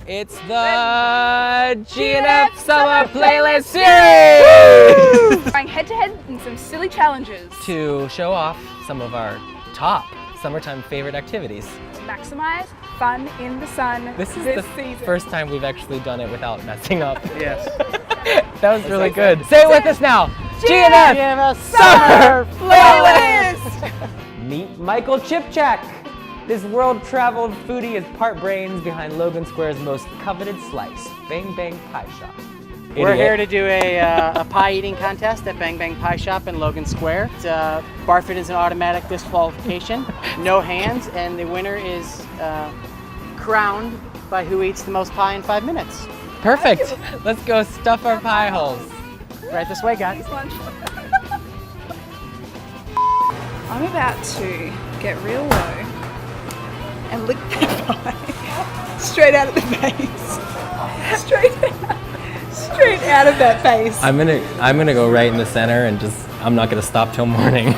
It's the GNF Summer Playlist Series! Going head to head in some silly challenges To show off some of our top summertime favorite activities. maximize fun in the sun This is this the season. first time we've actually done it without messing up. Yes. That was really good. Say it with us now. GNF Summer Playlist! Meet Michael Chipchak. This world-traveled foodie is part brains behind Logan Square's most coveted slice, Bang Bang Pie Shop. We're here to do a pie eating contest at Bang Bang Pie Shop in Logan Square. Barfit is an automatic disqualification, no hands, and the winner is crowned by who eats the most pie in 5 minutes. Perfect. Let's go stuff our pie holes. Right this way, guys. I'm about to get real low and lick that pie straight out of the face. Straight out of that face. I'm gonna go right in the center and I'm not gonna stop till morning.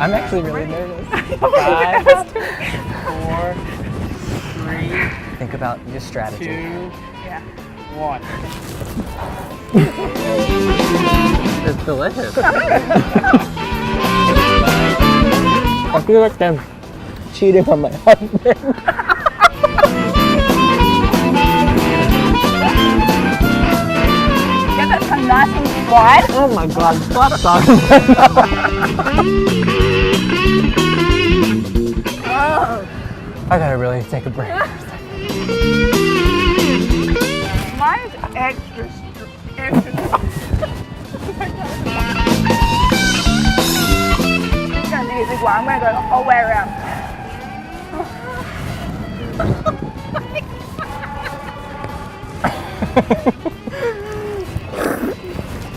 I'm actually really nervous. 5, 4, 3, Think about your 2, strategy. Yeah. 1. It's delicious. I feel like I'm cheating on my husband. Get that tongue nice and wide. Oh my god, stop talking. I gotta really take a break. Mine is extra. It's gonna be an easy one. I'm gonna go the whole way around.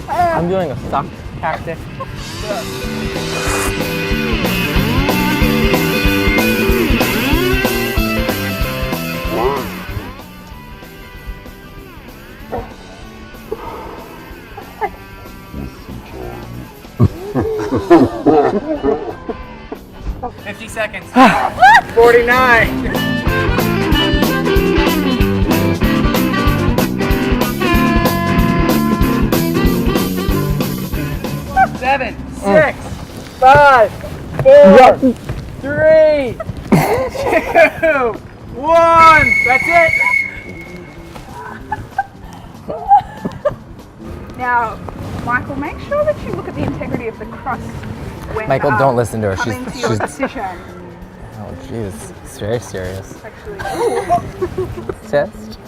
I'm doing a suck tactic. $50 seconds. 49. Seven, 6, 5, 4, 3, 2, 1. That's it. Now, Michael, make sure that you look at the integrity of the crust. When, Michael, don't listen to her. coming to your decision. Oh jeez, it's very serious. Actually, Test?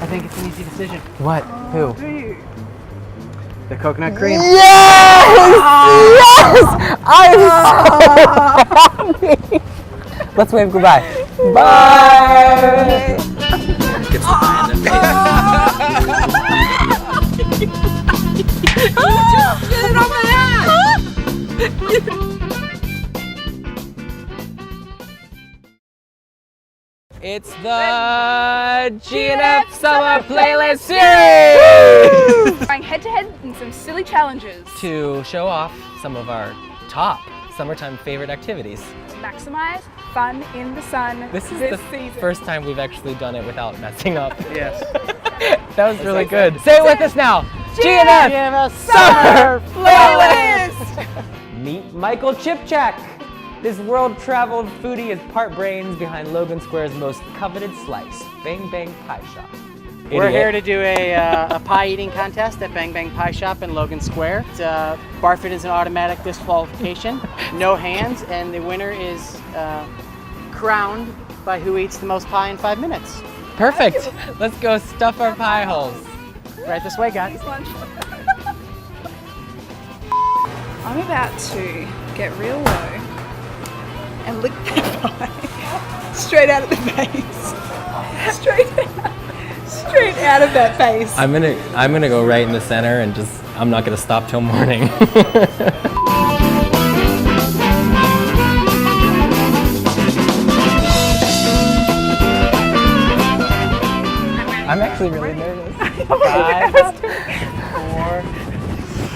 I think it's an easy decision. What? Who? do you? The coconut cream. Yes! I'm so happy! Let's wave goodbye. Bye! It's the GNF Summer Playlist Series! Going head to head in some silly challenges To show off some of our top summertime favorite activities. maximize fun in the sun This is the season. first time we've actually done it without messing up. Yes. That was really good. Say it with us now. GNF Summer Playlist! Meet Michael Chipchak. This world-traveled foodie is part brains behind Logan Square's most coveted slice, Bang Bang Pie Shop. We're here to do a pie eating contest at Bang Bang Pie Shop in Logan Square. Barfit is an automatic disqualification, no hands, and the winner is crowned by who eats the most pie in 5 minutes. Perfect. Let's go stuff our pie holes. Right this way, guys. I'm about to get real low and lick that pie straight out of the face. Straight out of that face. I'm gonna go right in the center and I'm not gonna stop till morning. I'm actually really nervous. 5, 4,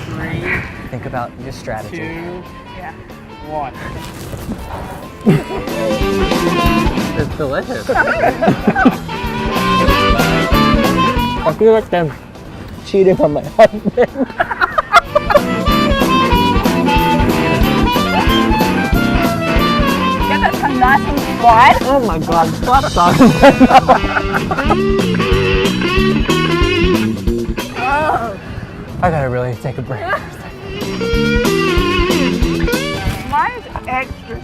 3, 3, Think about your 2, strategy. Yeah. 1. It's delicious. I feel like I'm cheating on my husband. Get that tongue nice and wide. Oh my god, stop talking. I gotta really take a break. Mine's extra.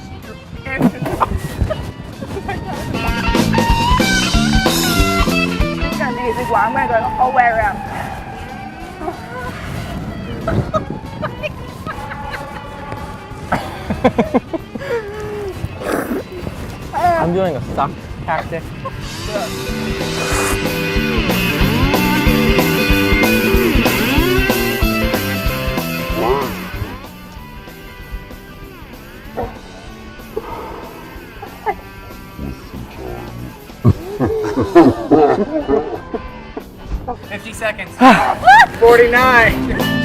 It's an easy one. I'm going to go the whole way around. I'm doing a suck tactic. $50 seconds. 49.